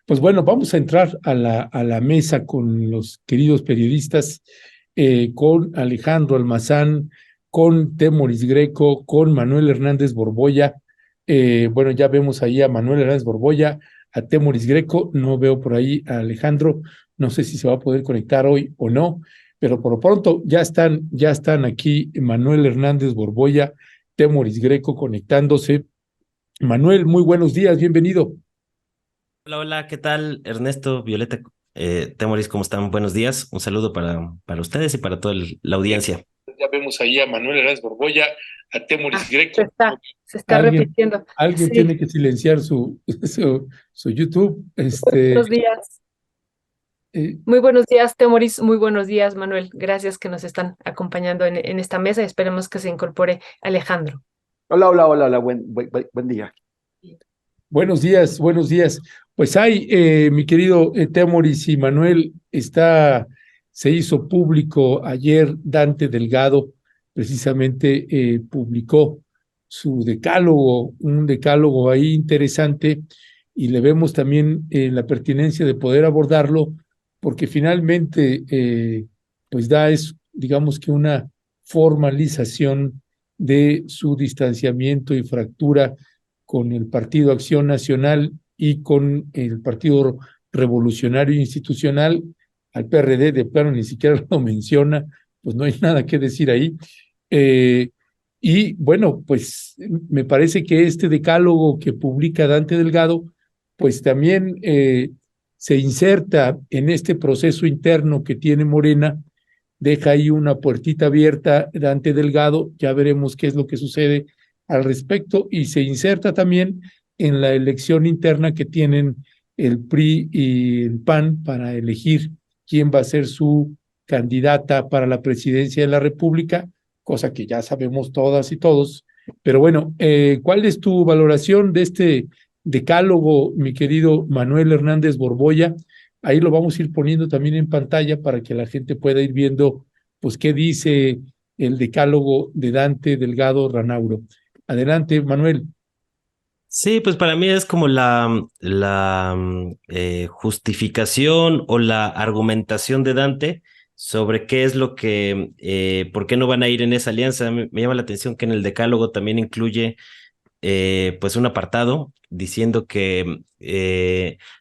Pues bueno, vamos a entrar a la mesa con los queridos periodistas, con Alejandro Almazán, con Temoris Greco, con Manuel Hernández Borboya. Bueno, ya vemos ahí a Manuel Hernández Borboya, a Temoris Greco, no veo por ahí a Alejandro, no sé si se va a poder conectar hoy o no, pero por lo pronto ya están aquí Manuel Hernández Borboya, Temoris Greco conectándose. Manuel, muy buenos días, bienvenido. Hola, hola, ¿qué tal? Ernesto, Violeta, Temoris, ¿cómo están? Buenos días. Un saludo para ustedes y para toda la audiencia. Ya vemos ahí a Manuel Hernández Borboya, a Temoris Ah, se Greco. está, se está Alguien, repitiendo. alguien Sí, tiene que silenciar su YouTube. buenos días. Eh, Muy buenos días, Temoris. Muy buenos días, Manuel. Gracias que nos están acompañando en esta mesa. Esperemos que se incorpore Alejandro. Hola, hola, hola, hola, buen día. Buenos días, buenos días. Pues hay, mi querido Temoris y Manuel, se hizo público ayer. Dante Delgado precisamente publicó su decálogo, un decálogo ahí interesante, y le vemos también la pertinencia de poder abordarlo, porque finalmente pues digamos que una formalización de su distanciamiento y fractura con el Partido Acción Nacional y con el Partido Revolucionario Institucional. Al PRD de plano ni siquiera lo menciona, pues no hay nada que decir ahí. Eh, y bueno, pues me parece que este decálogo que publica Dante Delgado, pues también se inserta en este proceso interno que tiene Morena. Deja ahí una puertita abierta Dante Delgado, ya veremos qué es lo que sucede al respecto, y se inserta también en la elección interna que tienen el PRI y el PAN para elegir quién va a ser su candidata para la presidencia de la República, cosa que ya sabemos todas y todos. Pero bueno, ¿cuál es tu valoración de este decálogo, mi querido Manuel Hernández Borboya? Ahí lo vamos a ir poniendo también en pantalla para que la gente pueda ir viendo, pues, qué dice el decálogo de Dante Delgado Ranauro. Adelante, Manuel. Sí, pues para mí es como la justificación o la argumentación de Dante sobre qué es lo por qué no van a ir en esa alianza. Me llama la atención que en el decálogo también incluye pues un apartado diciendo que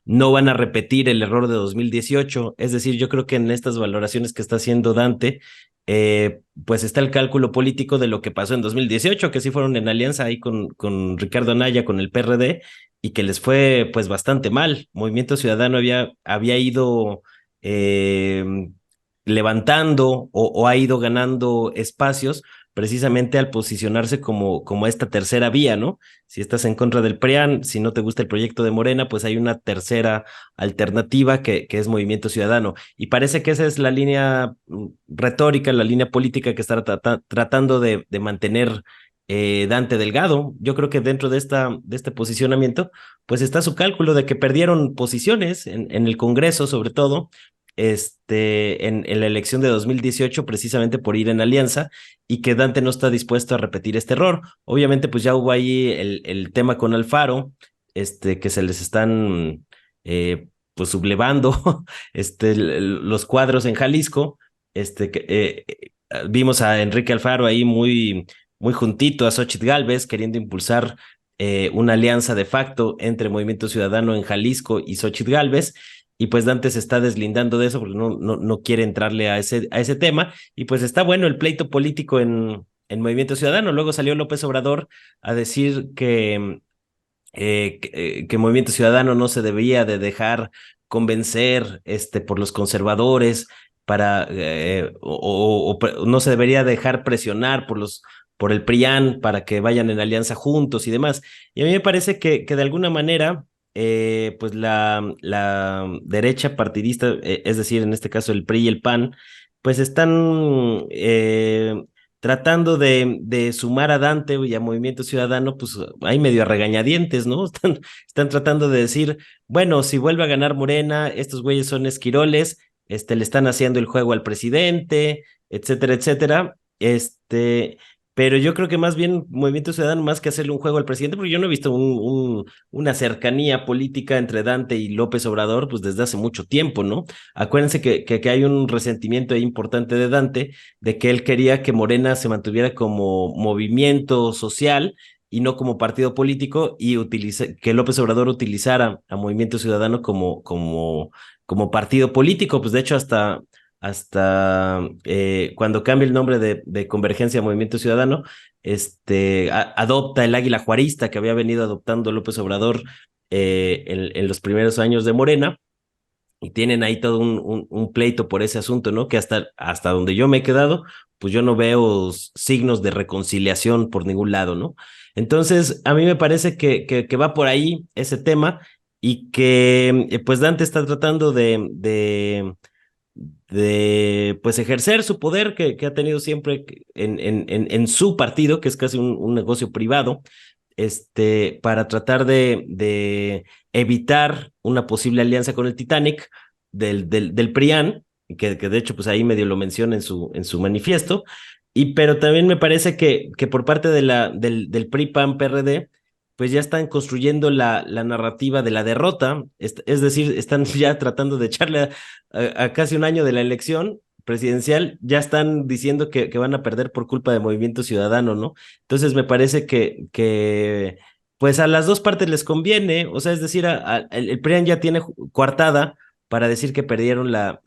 no van a repetir el error de 2018. Es decir, yo creo que en estas valoraciones que está haciendo Dante, pues está el cálculo político de lo que pasó en 2018, que sí fueron en alianza ahí con Ricardo Anaya, con el PRD, y que les fue pues bastante mal. Movimiento Ciudadano había ido eh, levantando o ha ido ganando espacios precisamente al posicionarse como esta tercera vía, ¿no? Si estás en contra del PRIAN, si no te gusta el proyecto de Morena, pues hay una tercera alternativa que es Movimiento Ciudadano. Y parece que esa es la línea retórica, la línea política que está tratando de mantener Dante Delgado. Yo creo que dentro de este posicionamiento, pues está su cálculo de que perdieron posiciones en el Congreso, sobre todo, en la elección de 2018 precisamente por ir en alianza y que Dante no está dispuesto a repetir este error. Obviamente, pues ya hubo ahí el tema con Alfaro, que se les están pues sublevando los cuadros en Jalisco. Vimos a Enrique Alfaro ahí muy juntito a Xóchitl Gálvez queriendo impulsar una alianza de facto entre Movimiento Ciudadano en Jalisco y Xóchitl Gálvez. Y pues Dante se está deslindando de eso porque no quiere entrarle a ese tema. Y pues está bueno el pleito político en Movimiento Ciudadano. Luego salió López Obrador a decir que Movimiento Ciudadano no se debía de dejar convencer por los conservadores o no se debería dejar presionar por el PRIAN para que vayan en alianza juntos y demás. Y a mí me parece que de alguna manera pues la derecha partidista, es decir, en este caso el PRI y el PAN, pues están tratando de sumar a Dante y a Movimiento Ciudadano, pues hay medio a regañadientes, ¿no? Están tratando de decir, bueno, si vuelve a ganar Morena, estos güeyes son esquiroles, le están haciendo el juego al presidente, etcétera, etcétera. pero yo creo que más bien Movimiento Ciudadano, más que hacerle un juego al presidente, porque yo no he visto una cercanía política entre Dante y López Obrador, pues desde hace mucho tiempo, ¿no? Acuérdense que hay un resentimiento ahí importante de Dante, de que él quería que Morena se mantuviera como movimiento social y no como partido político, y que López Obrador utilizara a Movimiento Ciudadano como partido político. Pues de hecho hasta cuando cambia el nombre de Convergencia a Movimiento Ciudadano, adopta el águila juarista que había venido adoptando López Obrador en los primeros años de Morena, y tienen ahí todo un pleito por ese asunto, ¿no? Que hasta donde yo me he quedado, pues yo no veo signos de reconciliación por ningún lado, ¿no? Entonces, a mí me parece que va por ahí ese tema, y que pues Dante está tratando de pues ejercer su poder que ha tenido siempre en su partido, que es casi un negocio privado, para tratar de evitar una posible alianza con el Titanic del PRIAN, que de hecho pues ahí medio lo menciona en su manifiesto. Pero también me parece que por parte del PRI-PAN-PRD, pues ya están construyendo la narrativa de la derrota, es decir, están ya tratando de echarle a casi un año de la elección presidencial, ya están diciendo que van a perder por culpa de Movimiento Ciudadano, ¿no? Entonces me parece que pues a las dos partes les conviene, o sea, es decir, el PRIAN ya tiene coartada para decir que perdieron la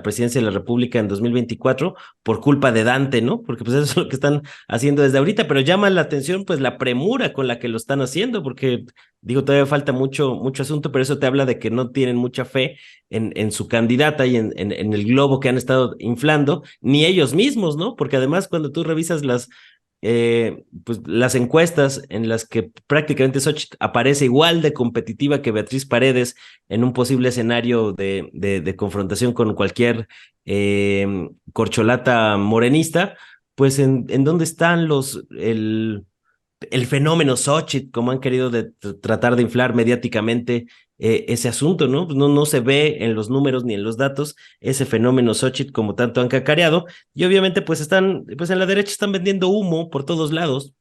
presidencia de la República en 2024 por culpa de Dante, ¿no? Porque pues eso es lo que están haciendo desde ahorita, pero llama la atención pues la premura con la que lo están haciendo, porque digo, todavía falta mucho asunto, pero eso te habla de que no tienen mucha fe en su candidata y en el globo que han estado inflando, ni ellos mismos, ¿no? Porque además cuando tú revisas pues las encuestas en las que prácticamente Xochitl aparece igual de competitiva que Beatriz Paredes en un posible escenario de confrontación con cualquier corcholata morenista, pues en dónde están el fenómeno Xochitl, como han querido tratar de inflar mediáticamente ese asunto, ¿no? Pues no se ve en los números ni en los datos ese fenómeno Xochitl como tanto han cacareado, y obviamente pues pues en la derecha están vendiendo humo por todos lados.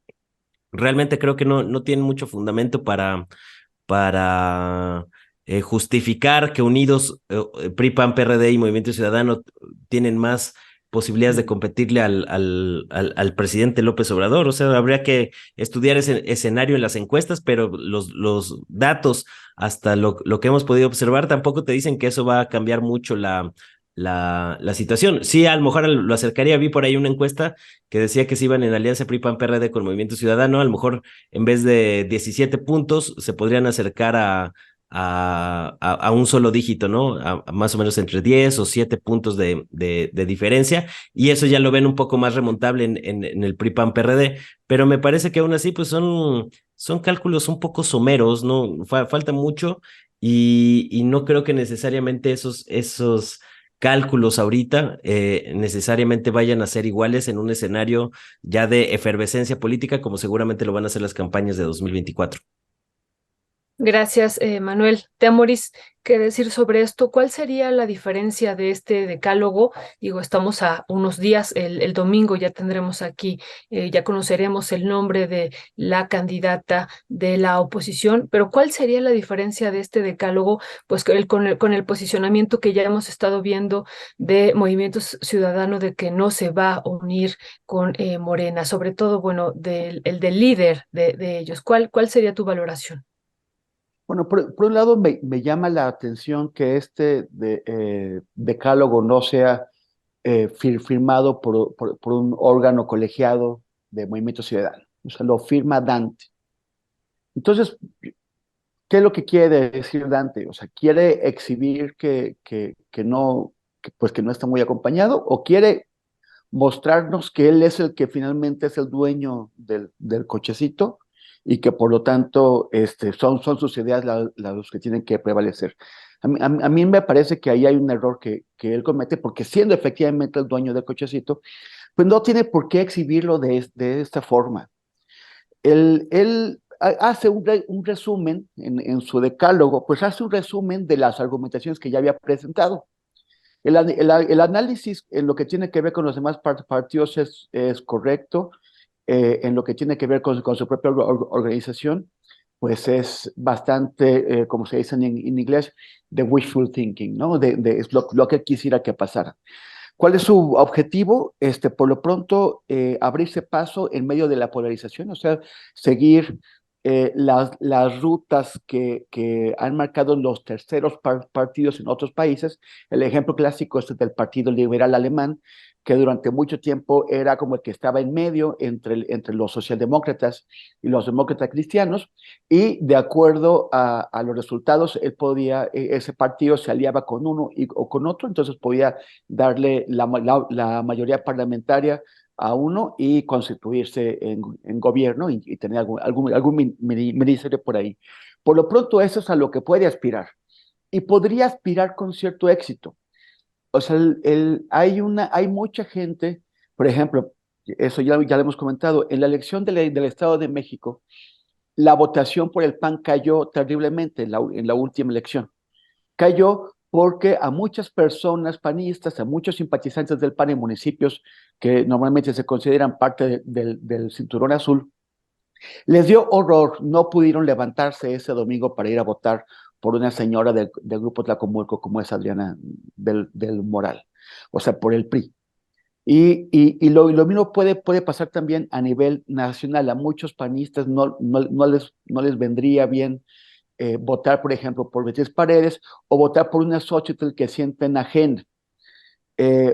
Realmente creo que no tienen mucho fundamento para justificar que unidos PRI, PAN, PRD y Movimiento Ciudadano tienen más posibilidades de competirle al presidente López Obrador. O sea, habría que estudiar ese escenario en las encuestas, pero los datos, hasta lo que hemos podido observar, tampoco te dicen que eso va a cambiar mucho la situación. Sí, a lo mejor lo acercaría. Vi por ahí una encuesta que decía que si iban en alianza PRI, PAN, PRD con Movimiento Ciudadano, a lo mejor en vez de 17 puntos se podrían acercar a un solo dígito, ¿no? A más o menos entre 10 o 7 puntos de diferencia, y eso ya lo ven un poco más remontable en el PRI-PAN-PRD, pero me parece que aún así pues son cálculos un poco someros, ¿no? Falta mucho, y no creo que necesariamente esos cálculos ahorita necesariamente vayan a ser iguales en un escenario ya de efervescencia política, como seguramente lo van a hacer las campañas de 2024. Gracias, Manuel. Temoris, ¿qué decir sobre esto? ¿Cuál sería la diferencia de este decálogo? Digo, estamos a unos días, el domingo ya tendremos aquí, ya conoceremos el nombre de la candidata de la oposición, pero ¿cuál sería la diferencia de este decálogo? Pues con el posicionamiento que ya hemos estado viendo de Movimiento Ciudadano, de que no se va a unir con Morena, sobre todo, bueno, el del líder de ellos. ¿Cuál sería tu valoración? Bueno, por un lado me llama la atención que decálogo no sea firmado por un órgano colegiado de Movimiento Ciudadano. O sea, lo firma Dante. Entonces, ¿qué es lo que quiere decir Dante? O sea, ¿quiere exhibir pues que no está muy acompañado, o quiere mostrarnos que él es el que finalmente es el dueño del cochecito, y que por lo tanto son sus ideas las que tienen que prevalecer? A mí me parece que ahí hay un error que él comete, porque siendo efectivamente el dueño del cochecito, pues no tiene por qué exhibirlo de esta forma. Él hace un resumen en su decálogo, pues hace un resumen de las argumentaciones que ya había presentado. El análisis en lo que tiene que ver con los demás partidos es correcto, en lo que tiene que ver con su propia organización, pues es bastante, como se dice en inglés, de wishful thinking, ¿no? Es lo que quisiera que pasara. ¿Cuál es su objetivo? Por lo pronto, abrirse paso en medio de la polarización, o sea, seguir las rutas que han marcado los terceros partidos en otros países. El ejemplo clásico es el del Partido Liberal Alemán, que durante mucho tiempo era como el que estaba en medio entre los socialdemócratas y los demócratas cristianos, y de acuerdo a los resultados, ese partido se aliaba con uno o con otro, entonces podía darle la mayoría parlamentaria a uno y constituirse en gobierno y tener algún ministerio por ahí. Por lo pronto, eso es a lo que puede aspirar y podría aspirar con cierto éxito. O sea, hay mucha gente, por ejemplo, eso ya lo hemos comentado, en la elección del Estado de México, la votación por el PAN cayó terriblemente en la última elección. Cayó porque a muchas personas panistas, a muchos simpatizantes del PAN en municipios que normalmente se consideran parte del cinturón azul, les dio horror, no pudieron levantarse ese domingo para ir a votar por una señora del grupo Tlacomulco como es Adriana del Moral, o sea, por el PRI. Y lo mismo puede pasar también a nivel nacional. A muchos panistas no les vendría bien votar, por ejemplo, por Beatriz Paredes o votar por una Xóchitl que sienten ajena.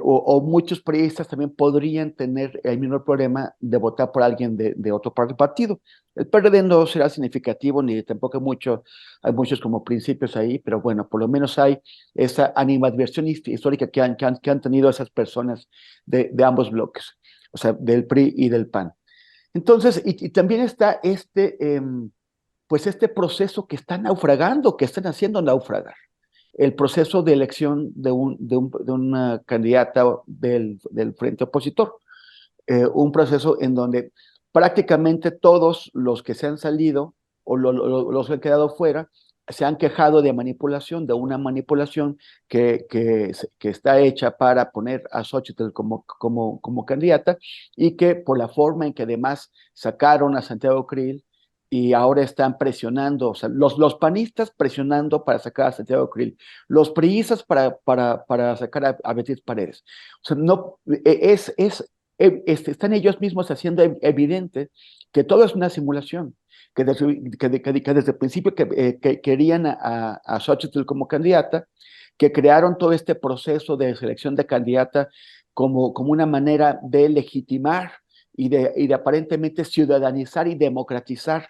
O muchos priistas también podrían tener el mismo problema de votar por alguien de otro partido. El PRD no será significativo ni tampoco hay muchos como principios ahí, pero bueno, por lo menos hay esa animadversión histórica que han tenido esas personas de ambos bloques, o sea, del PRI y del PAN. Entonces, y también está pues este proceso que está naufragando, que están haciendo naufragar el proceso de elección de una candidata del frente opositor. Un proceso en donde prácticamente todos los que se han salido o los que han quedado fuera se han quejado de manipulación, de una manipulación que está hecha para poner a Xóchitl como candidata y que por la forma en que además sacaron a Santiago Krill y ahora están presionando, o sea, los panistas presionando para sacar a Santiago Krill, los priistas para sacar a Beatriz Paredes. O sea, no, están ellos mismos haciendo evidente que todo es una simulación, que desde el principio que querían a Xóchitl como candidata, que crearon todo este proceso de selección de candidata como una manera de legitimar y de aparentemente ciudadanizar y democratizar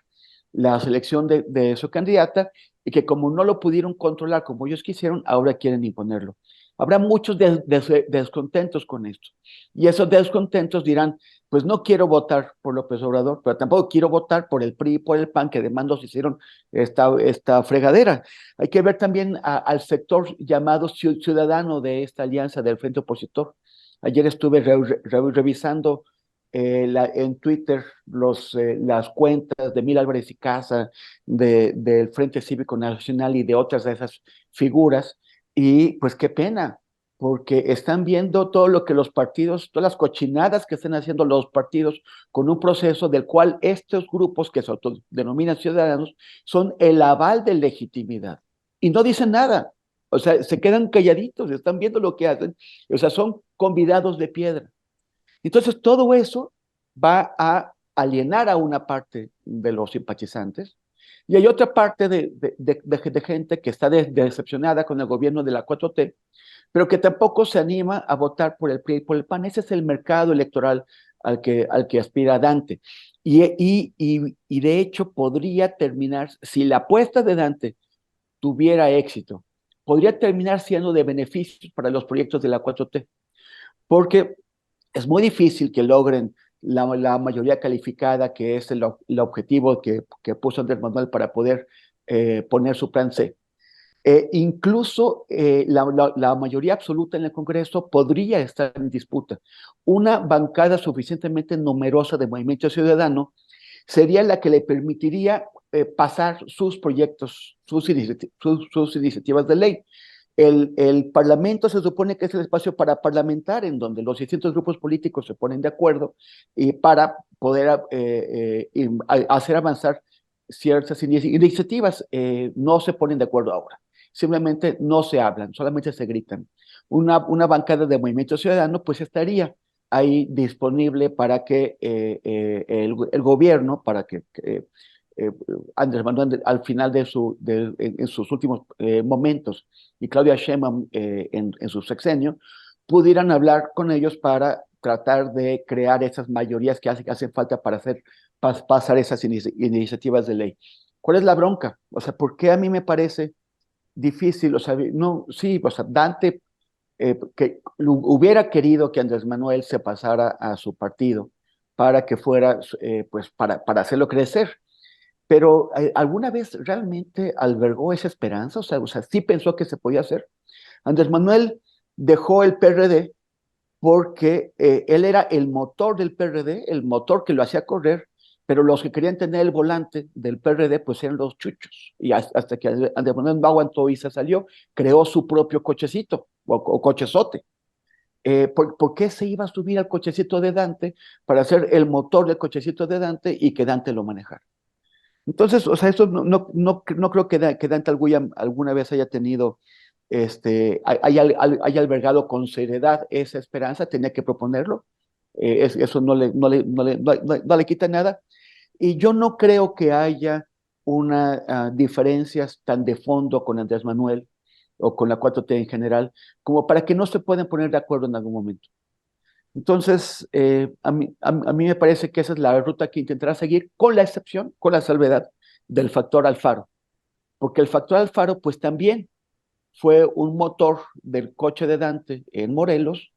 la selección de su candidata, y que como no lo pudieron controlar como ellos quisieron, ahora quieren imponerlo. Habrá muchos descontentos con esto, y esos descontentos dirán, pues no quiero votar por López Obrador, pero tampoco quiero votar por el PRI y por el PAN, que además nos hicieron esta fregadera. Hay que ver también al sector llamado ciudadano de esta alianza del Frente Opositor. Ayer estuve revisando en Twitter las cuentas de Mil Álvarez y Casa, del Frente Cívico Nacional y de otras de esas figuras, y pues qué pena, porque están viendo todo lo que los partidos, todas las cochinadas que están haciendo los partidos con un proceso del cual estos grupos que se autodenominan ciudadanos son el aval de legitimidad y no dicen nada. O sea, se quedan calladitos, están viendo lo que hacen, o sea, son convidados de piedra. Entonces, todo eso va a alienar a una parte de los simpatizantes, y hay otra parte de gente que está decepcionada con el gobierno de la 4T, pero que tampoco se anima a votar por el PRI y por el PAN. Ese es el mercado electoral al que aspira Dante. Y de hecho podría terminar, si la apuesta de Dante tuviera éxito, podría terminar siendo de beneficios para los proyectos de la 4T, porque es muy difícil que logren la mayoría calificada, que es el objetivo que puso Andrés Manuel para poder poner su plan C. Incluso la mayoría absoluta en el Congreso podría estar en disputa. Una bancada suficientemente numerosa de Movimiento Ciudadano sería la que le permitiría pasar sus proyectos, sus iniciativas de ley. El Parlamento se supone que es el espacio para parlamentar, en donde los distintos grupos políticos se ponen de acuerdo y para poder hacer avanzar ciertas iniciativas. No se ponen de acuerdo ahora, simplemente no se hablan, solamente se gritan. Una bancada de Movimiento Ciudadano pues estaría ahí disponible para que el gobierno, para que Andrés Manuel al final en sus últimos momentos y Claudia Sheinbaum en su sexenio, pudieran hablar con ellos para tratar de crear esas mayorías que hacen falta para pasar esas iniciativas de ley. ¿Cuál es la bronca? O sea, ¿por qué a mí me parece difícil? O sea, no, sí, o sea, Dante que hubiera querido que Andrés Manuel se pasara a su partido para que fuera, pues, para hacerlo crecer. Pero ¿alguna vez realmente albergó esa esperanza? O sea, sí pensó que se podía hacer. Andrés Manuel dejó el PRD porque él era el motor del PRD, el motor que lo hacía correr, pero los que querían tener el volante del PRD pues eran los chuchos. Y hasta que Andrés Manuel no aguantó y se salió, creó su propio cochecito o cochezote. ¿Por qué se iba a subir al cochecito de Dante para ser el motor del cochecito de Dante y que Dante lo manejara? Entonces, o sea, eso no creo que Dante alguna vez haya tenido, haya albergado con seriedad esa esperanza, tenía que proponerlo, eso no le quita nada, y yo no creo que haya una diferencias tan de fondo con Andrés Manuel o con la 4T en general, como para que no se puedan poner de acuerdo en algún momento. Entonces, a mí me parece que esa es la ruta que intentará seguir, con la excepción, con la salvedad del factor Alfaro, porque el factor Alfaro, pues también fue un motor del coche de Dante en Morelos,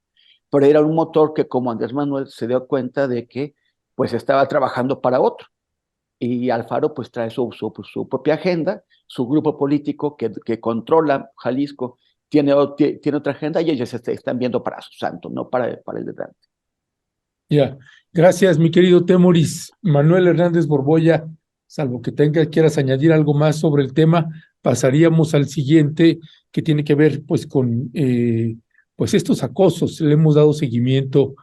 pero era un motor que como Andrés Manuel se dio cuenta de que pues estaba trabajando para otro, y Alfaro pues trae su propia agenda, su grupo político que controla Jalisco tiene otra agenda y ellos están viendo para su santo, no para el de Dante. Ya, gracias, mi querido Temoris. Manuel Hernández Borboya, salvo que quieras añadir algo más sobre el tema, pasaríamos al siguiente, que tiene que ver pues con pues estos acosos. Le hemos dado seguimiento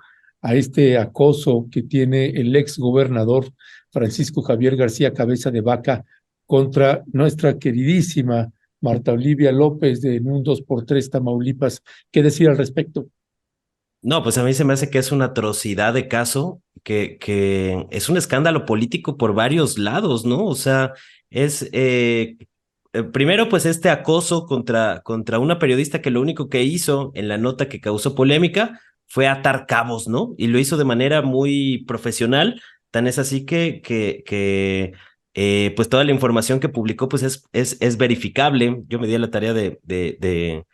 a este acoso que tiene el ex gobernador Francisco Javier García Cabeza de Vaca contra nuestra queridísima Marta Olivia López de un 2x3 Tamaulipas. ¿Qué decir al respecto? No, pues a mí se me hace que es una atrocidad de caso, que es un escándalo político por varios lados, ¿no? O sea, es primero, pues este acoso contra una periodista que lo único que hizo en la nota que causó polémica fue atar cabos, ¿no? Y lo hizo de manera muy profesional, tan es así que pues toda la información que publicó pues es verificable. Yo me di a la tarea de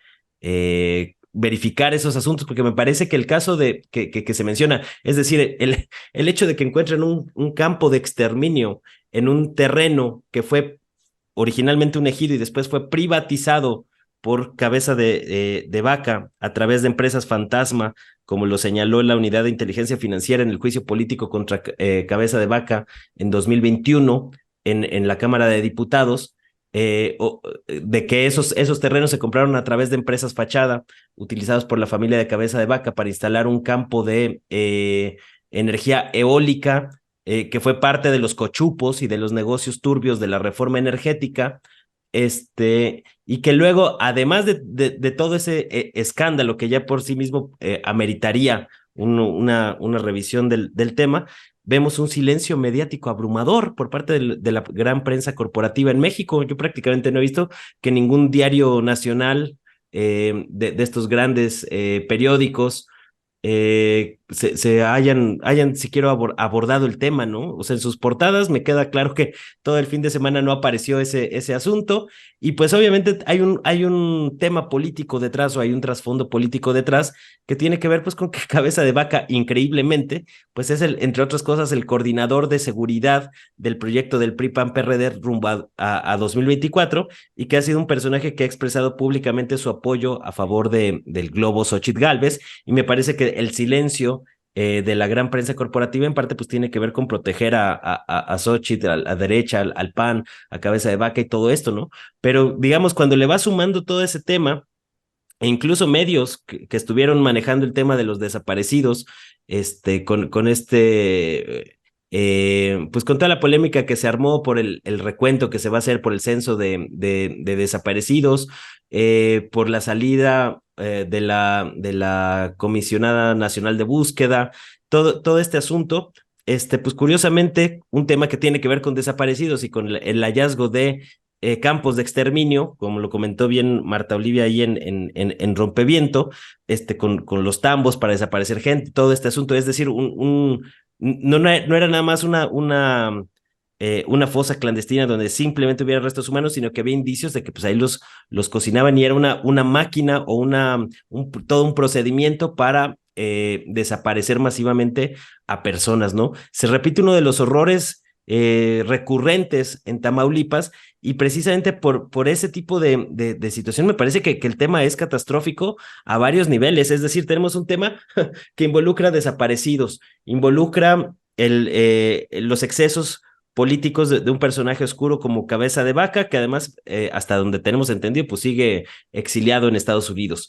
verificar esos asuntos, porque me parece que el caso que se menciona, es decir, el hecho de que encuentren un campo de exterminio en un terreno que fue originalmente un ejido y después fue privatizado por Cabeza de Vaca a través de empresas fantasma, como lo señaló la Unidad de Inteligencia Financiera en el juicio político contra Cabeza de Vaca en 2021 en la Cámara de Diputados, de que esos terrenos se compraron a través de empresas fachada utilizados por la familia de Cabeza de Vaca para instalar un campo de energía eólica que fue parte de los cochupos y de los negocios turbios de la reforma energética, y que luego, además de todo ese escándalo que ya por sí mismo ameritaría una revisión del tema, vemos un silencio mediático abrumador por parte de la gran prensa corporativa en México. Yo prácticamente no he visto que ningún diario nacional de estos grandes periódicos se hayan siquiera abordado el tema, ¿no? O sea, en sus portadas me queda claro que todo el fin de semana no apareció ese asunto, y pues obviamente hay un tema político detrás, o hay un trasfondo político detrás que tiene que ver pues con que Cabeza de Vaca, increíblemente, pues es entre otras cosas, el coordinador de seguridad del proyecto del PRI-PAN-PRD rumbo a 2024, y que ha sido un personaje que ha expresado públicamente su apoyo a favor del globo Xóchitl Gálvez, y me parece que el silencio de la gran prensa corporativa en parte pues tiene que ver con proteger a Xóchitl, a la derecha, al PAN, a Cabeza de Vaca y todo esto, ¿no? Pero digamos, cuando le va sumando todo ese tema, e incluso medios que estuvieron manejando el tema de los desaparecidos, pues con toda la polémica que se armó por el recuento que se va a hacer por el censo de desaparecidos, por la salida de la Comisionada Nacional de Búsqueda, todo este asunto. Pues curiosamente, un tema que tiene que ver con desaparecidos y con el hallazgo de campos de exterminio, como lo comentó bien Marta Olivia ahí en Rompeviento, con los tambos para desaparecer gente, todo este asunto, es decir, no era nada más una fosa clandestina donde simplemente hubiera restos humanos, sino que había indicios de que pues ahí los cocinaban y era una máquina o todo un procedimiento para desaparecer masivamente a personas, ¿no? Se repite uno de los horrores recurrentes en Tamaulipas, y precisamente por ese tipo de situación me parece que el tema es catastrófico a varios niveles. Es decir, tenemos un tema que involucra desaparecidos, involucra los excesos políticos de un personaje oscuro como Cabeza de Vaca, que además, hasta donde tenemos entendido, pues sigue exiliado en Estados Unidos.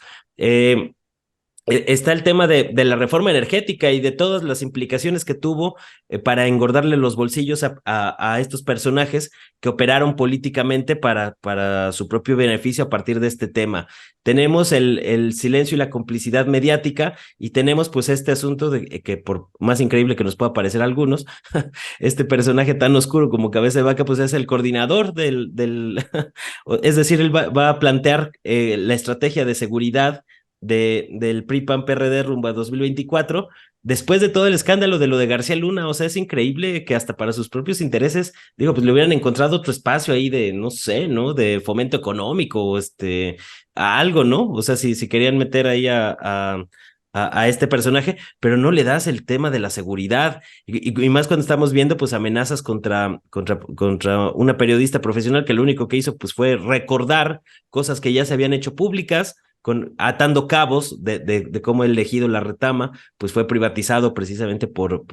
Está el tema de la reforma energética y de todas las implicaciones que tuvo para engordarle los bolsillos a estos personajes que operaron políticamente para su propio beneficio a partir de este tema. Tenemos el silencio y la complicidad mediática, y tenemos pues este asunto de que, por más increíble que nos pueda parecer a algunos, este personaje tan oscuro como Cabeza de Vaca pues es el coordinador es decir, él va a plantear la estrategia de seguridad del PRI-PAN-PRD rumbo a 2024, después de todo el escándalo de lo de García Luna. O sea, es increíble que hasta para sus propios intereses, digo, pues le hubieran encontrado otro espacio ahí de, no sé, ¿no? De fomento económico, o a algo, ¿no? O sea, si querían meter ahí a este personaje, pero no le das el tema de la seguridad, y más cuando estamos viendo pues amenazas contra una periodista profesional que lo único que hizo pues fue recordar cosas que ya se habían hecho públicas, atando cabos de cómo el ejido La Retama pues fue privatizado precisamente por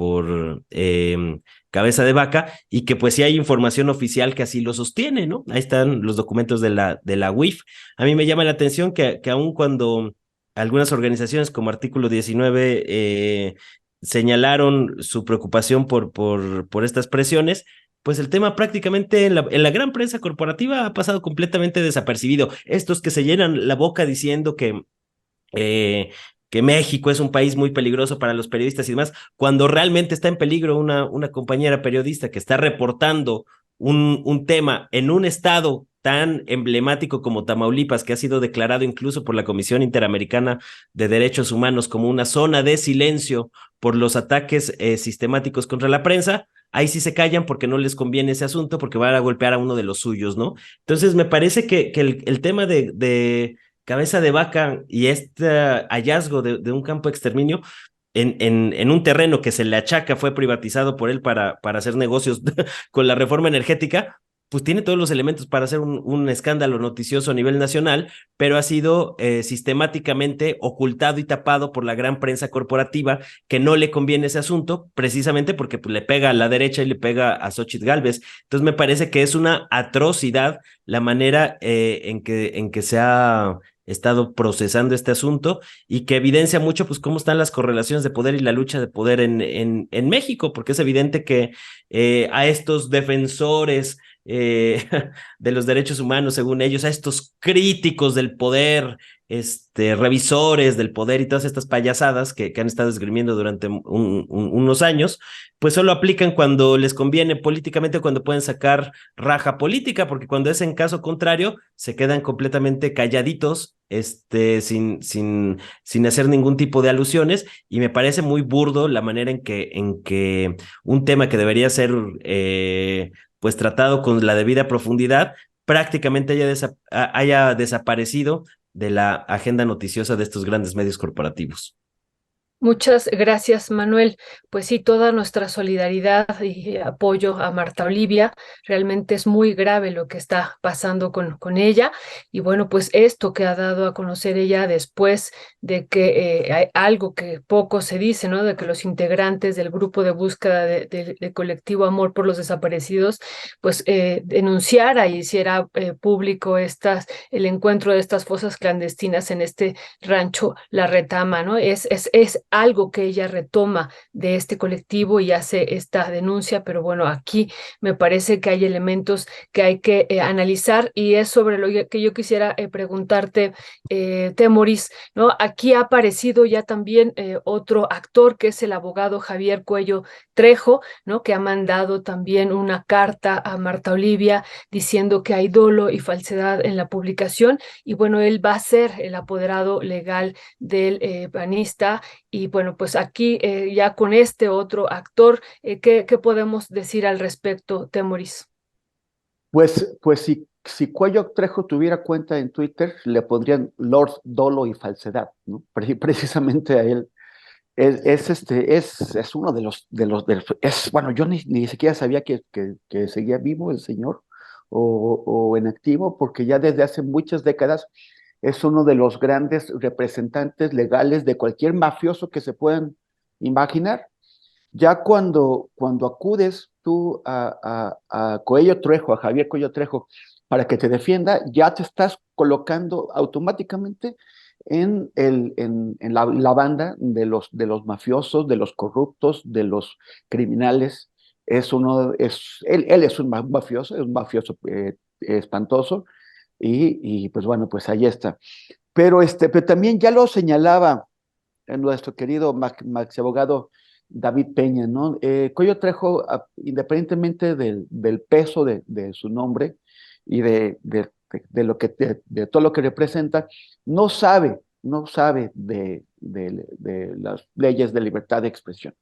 Cabeza de Vaca, y que pues sí hay información oficial que así lo sostiene, ¿no? Ahí están los documentos de la UIF. A mí me llama la atención que aun cuando algunas organizaciones como Artículo 19 señalaron su preocupación por estas presiones, pues el tema prácticamente en la gran prensa corporativa ha pasado completamente desapercibido. Estos que se llenan la boca diciendo que México es un país muy peligroso para los periodistas y demás, cuando realmente está en peligro una compañera periodista que está reportando un tema en un estado tan emblemático como Tamaulipas, que ha sido declarado incluso por la Comisión Interamericana de Derechos Humanos como una zona de silencio por los ataques sistemáticos contra la prensa. Ahí sí se callan porque no les conviene ese asunto, porque van a golpear a uno de los suyos, ¿no? Entonces me parece que el tema de Cabeza de Vaca y este hallazgo de un campo de exterminio en un terreno que se le achaca fue privatizado por él para hacer negocios con la reforma energética, pues tiene todos los elementos para hacer un escándalo noticioso a nivel nacional, pero ha sido sistemáticamente ocultado y tapado por la gran prensa corporativa, que no le conviene ese asunto, precisamente porque pues, le pega a la derecha y le pega a Xóchitl Gálvez. Entonces me parece que es una atrocidad la manera en que se ha estado procesando este asunto, y que evidencia mucho pues cómo están las correlaciones de poder y la lucha de poder en México, porque es evidente que a estos defensores de los derechos humanos, según ellos, a estos críticos del poder, revisores del poder y todas estas payasadas que han estado esgrimiendo durante unos años, pues solo aplican cuando les conviene políticamente, cuando pueden sacar raja política, porque cuando es en caso contrario, se quedan completamente calladitos, sin hacer ningún tipo de alusiones, y me parece muy burdo la manera en que un tema que debería ser pues tratado con la debida profundidad, prácticamente haya desaparecido de la agenda noticiosa de estos grandes medios corporativos. Muchas gracias, Manuel. Pues sí, toda nuestra solidaridad y apoyo a Marta Olivia. Realmente es muy grave lo que está pasando con ella. Y bueno, pues esto que ha dado a conocer ella después de que hay algo que poco se dice, ¿no? De que los integrantes del grupo de búsqueda de colectivo Amor por los Desaparecidos, pues denunciara y hiciera público el encuentro de estas fosas clandestinas en este rancho La Retama, ¿no? Es algo que ella retoma de este colectivo y hace esta denuncia, pero bueno, aquí me parece que hay elementos que hay que analizar y es sobre lo que yo quisiera preguntarte, Temoris, ¿no? Aquí ha aparecido ya también otro actor que es el abogado Javier Cuello Trejo, ¿no? Que ha mandado también una carta a Marta Olivia diciendo que hay dolo y falsedad en la publicación y bueno, él va a ser el apoderado legal del panista y bueno, pues aquí ya con este otro actor, ¿qué podemos decir al respecto, Temoris? Pues si Cuello Trejo tuviera cuenta en Twitter, le pondrían Lord Dolo y Falsedad, ¿no? Precisamente a él. Es uno bueno, yo ni siquiera sabía que seguía vivo el señor o en activo, porque ya desde hace muchas décadas es uno de los grandes representantes legales de cualquier mafioso que se puedan imaginar. Ya cuando acudes tú a Cuello Trejo, a Javier Cuello Trejo, para que te defienda, ya te estás colocando automáticamente en la banda de los mafiosos, de los corruptos, de los criminales. Él es un mafioso, es un mafioso espantoso, pues bueno, pues ahí está. Pero también ya lo señalaba nuestro querido Max abogado David Peña, ¿no? Cuello Trejo, independientemente del peso de su nombre y de todo lo que representa, no sabe de las leyes de libertad de expresión,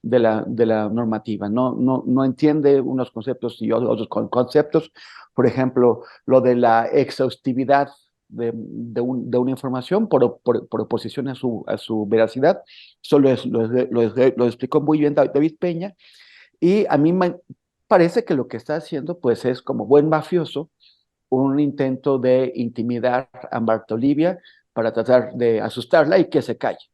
de la normativa, no entiende unos conceptos y otros conceptos, por ejemplo, lo de la exhaustividad de una información por oposición a su veracidad. Eso lo explicó muy bien David Peña, y a mí me parece que lo que está haciendo pues es, como buen mafioso, un intento de intimidar a Marta Olivia para tratar de asustarla y que se calle.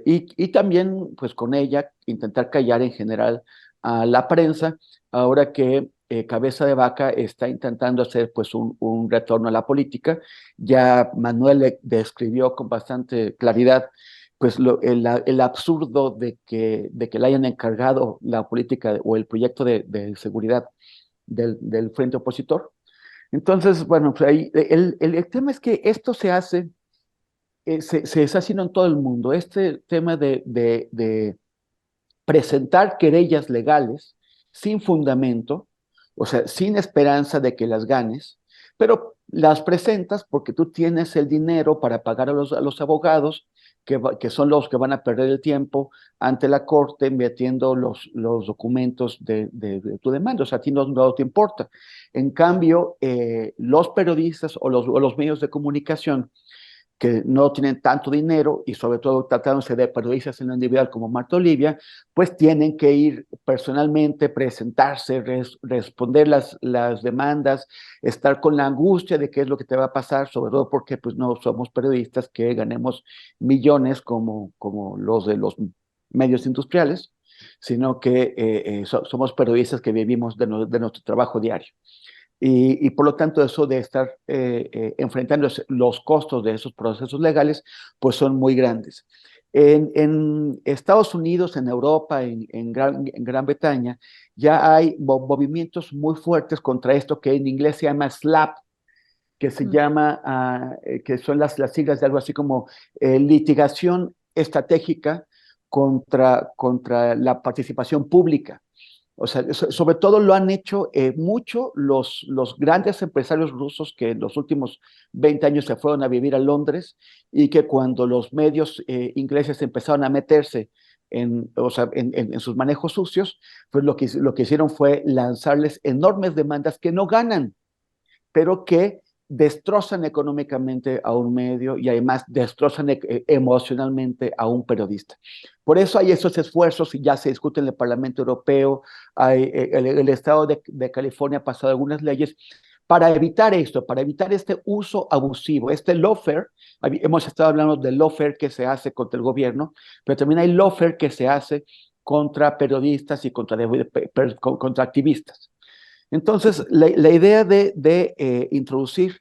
Y también, pues con ella, intentar callar en general a la prensa, ahora que Cabeza de Vaca está intentando hacer pues un retorno a la política. Ya Manuel le describió con bastante claridad pues el absurdo de que le hayan encargado la política o el proyecto de seguridad del frente opositor. Entonces, bueno, pues ahí, el tema es que esto se está haciendo en todo el mundo. Este tema de presentar querellas legales sin fundamento, o sea, sin esperanza de que las ganes, pero las presentas porque tú tienes el dinero para pagar a los abogados, que son los que van a perder el tiempo ante la corte metiendo los documentos de tu demanda. O sea, a ti no te importa. En cambio, los periodistas o los medios de comunicación que no tienen tanto dinero y sobre todo tratándose de periodistas en lo individual como Marta Olivia, pues tienen que ir personalmente, presentarse, responder las demandas, estar con la angustia de qué es lo que te va a pasar, sobre todo porque pues no somos periodistas que ganemos millones como los de los medios industriales, sino que somos periodistas que vivimos de nuestro trabajo diario. Y por lo tanto, eso de estar enfrentando los costos de esos procesos legales, pues son muy grandes. En Estados Unidos, en Europa, en Gran Bretaña, ya hay movimientos muy fuertes contra esto que en inglés se llama SLAPP, que se llama, que son las siglas de algo así como litigación estratégica contra la participación pública. O sea, sobre todo lo han hecho mucho los grandes empresarios rusos que en los últimos 20 años se fueron a vivir a Londres, y que cuando los medios ingleses empezaron a meterse en sus manejos sucios, pues lo que hicieron fue lanzarles enormes demandas que no ganan, pero que destrozan económicamente a un medio y además destrozan emocionalmente a un periodista. Por eso hay esos esfuerzos, y ya se discute en el Parlamento Europeo, el Estado de California ha pasado algunas leyes para evitar esto, para evitar este uso abusivo, este lawfare. Hemos estado hablando del lawfare que se hace contra el gobierno, pero también hay lawfare que se hace contra periodistas y contra activistas. Entonces, la idea de introducir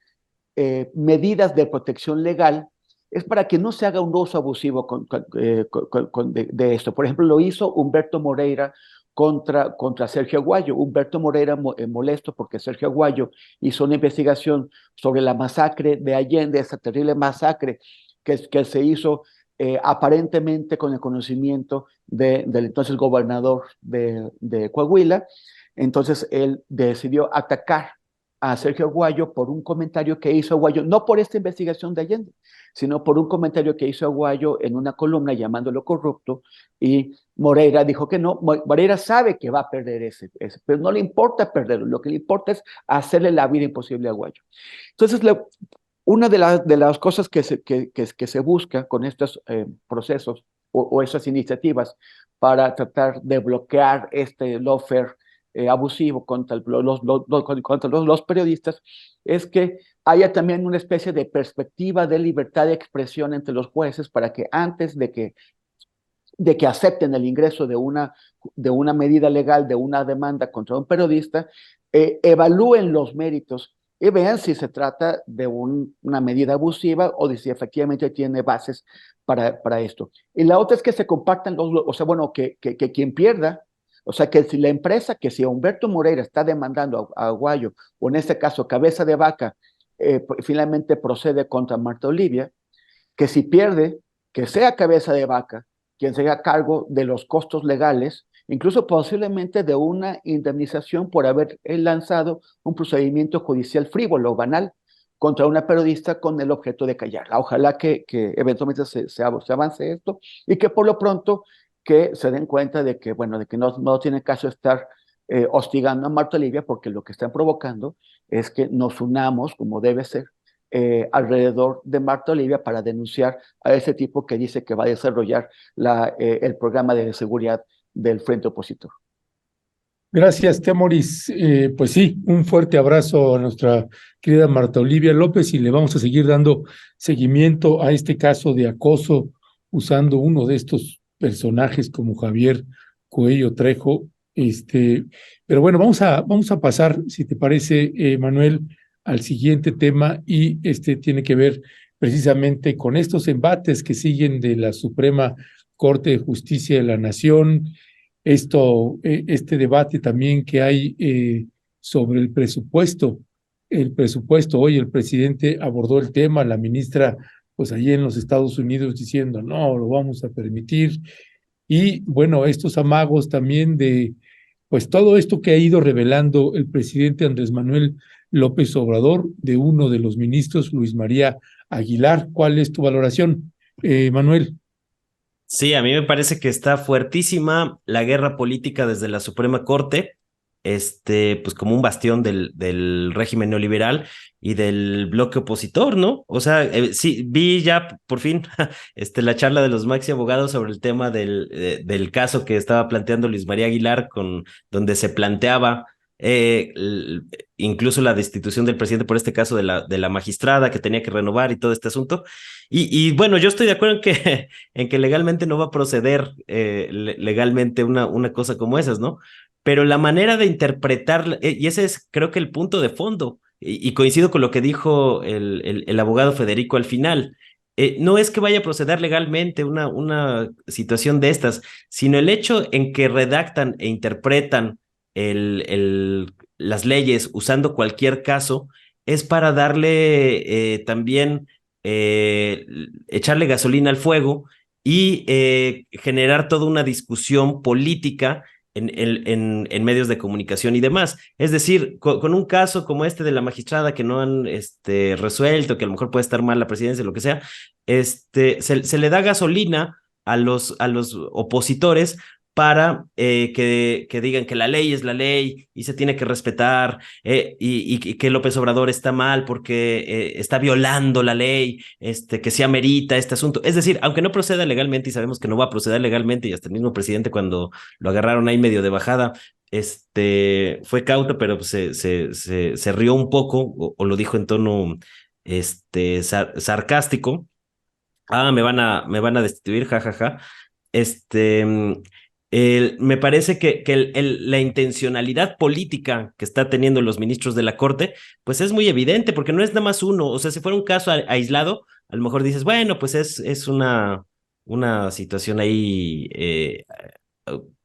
medidas de protección legal es para que no se haga un uso abusivo de esto. Por ejemplo, lo hizo Humberto Moreira contra Sergio Aguayo. Humberto Moreira molesto porque Sergio Aguayo hizo una investigación sobre la masacre de Allende, esa terrible masacre que se hizo aparentemente con el conocimiento del entonces gobernador de Coahuila. Entonces él decidió atacar a Sergio Aguayo por un comentario que hizo Aguayo, no por esta investigación de Allende, sino por un comentario que hizo Aguayo en una columna llamándolo corrupto, y Moreira dijo que no. Moreira sabe que va a perder ese, pero no le importa perderlo, lo que le importa es hacerle la vida imposible a Aguayo. Entonces, una de las cosas que se busca con estos procesos o esas iniciativas para tratar de bloquear este lawfare abusivo contra los periodistas es que haya también una especie de perspectiva de libertad de expresión entre los jueces para que antes de que acepten el ingreso de una medida legal, de una demanda contra un periodista, evalúen los méritos y vean si se trata de una medida abusiva o de si efectivamente tiene bases para esto. Y la otra es que se compartan o sea, bueno, que quien pierda, o sea, que si la empresa, que si Humberto Moreira está demandando a Aguayo, o en este caso Cabeza de Vaca, finalmente procede contra Marta Olivia, que si pierde, que sea Cabeza de Vaca quien se haga cargo de los costos legales, incluso posiblemente de una indemnización por haber lanzado un procedimiento judicial frívolo, banal, contra una periodista con el objeto de callarla. Ojalá que eventualmente se avance esto y que por lo pronto que se den cuenta de que, bueno, de que no tiene caso estar hostigando a Marta Olivia, porque lo que están provocando es que nos unamos, como debe ser, alrededor de Marta Olivia para denunciar a ese tipo que dice que va a desarrollar el programa de seguridad del frente opositor. Gracias, Temoris. Pues sí, un fuerte abrazo a nuestra querida Marta Olivia López y le vamos a seguir dando seguimiento a este caso de acoso usando uno de estos personajes como Javier Coello Trejo. Pero bueno, vamos a pasar, si te parece, Manuel, al siguiente tema, y tiene que ver precisamente con estos embates que siguen de la Suprema Corte de Justicia de la Nación, este debate también que hay sobre el presupuesto. Hoy el presidente abordó el tema, la ministra, pues allí en los Estados Unidos diciendo, no, lo vamos a permitir. Y bueno, estos amagos también de, pues todo esto que ha ido revelando el presidente Andrés Manuel López Obrador de uno de los ministros, Luis María Aguilar. ¿Cuál es tu valoración, Manuel? Sí, a mí me parece que está fuertísima la guerra política desde la Suprema Corte, pues como un bastión del régimen neoliberal y del bloque opositor, ¿no? O sea, sí, vi ya por fin la charla de los maxi abogados sobre el tema del caso que estaba planteando Luis María Aguilar, donde se planteaba incluso la destitución del presidente por este caso de la magistrada que tenía que renovar y todo este asunto. Y bueno, yo estoy de acuerdo en que legalmente no va a proceder legalmente una cosa como esas, ¿no? Pero la manera de interpretar, y ese es creo que el punto de fondo, y coincido con lo que dijo el abogado Federico al final, no es que vaya a proceder legalmente una situación de estas, sino el hecho en que redactan e interpretan las leyes usando cualquier caso es para darle también echarle gasolina al fuego y generar toda una discusión política en medios de comunicación y demás. Es decir, con un caso como este de la magistrada que no han resuelto, que a lo mejor puede estar mal la presidencia, lo que sea, se le da gasolina a los opositores para que digan que la ley es la ley y se tiene que respetar, y que López Obrador está mal porque está violando la ley, que se amerita este asunto. Es decir, aunque no proceda legalmente, y sabemos que no va a proceder legalmente, y hasta el mismo presidente cuando lo agarraron ahí medio de bajada, fue cauto, pero pues, se rió un poco, o lo dijo en tono sarcástico. Me van a destituir, jajaja. Este, Me parece que la intencionalidad política que está teniendo los ministros de la Corte, pues es muy evidente, porque no es nada más uno. O sea, si fuera un caso aislado, a lo mejor dices, bueno, pues es una situación ahí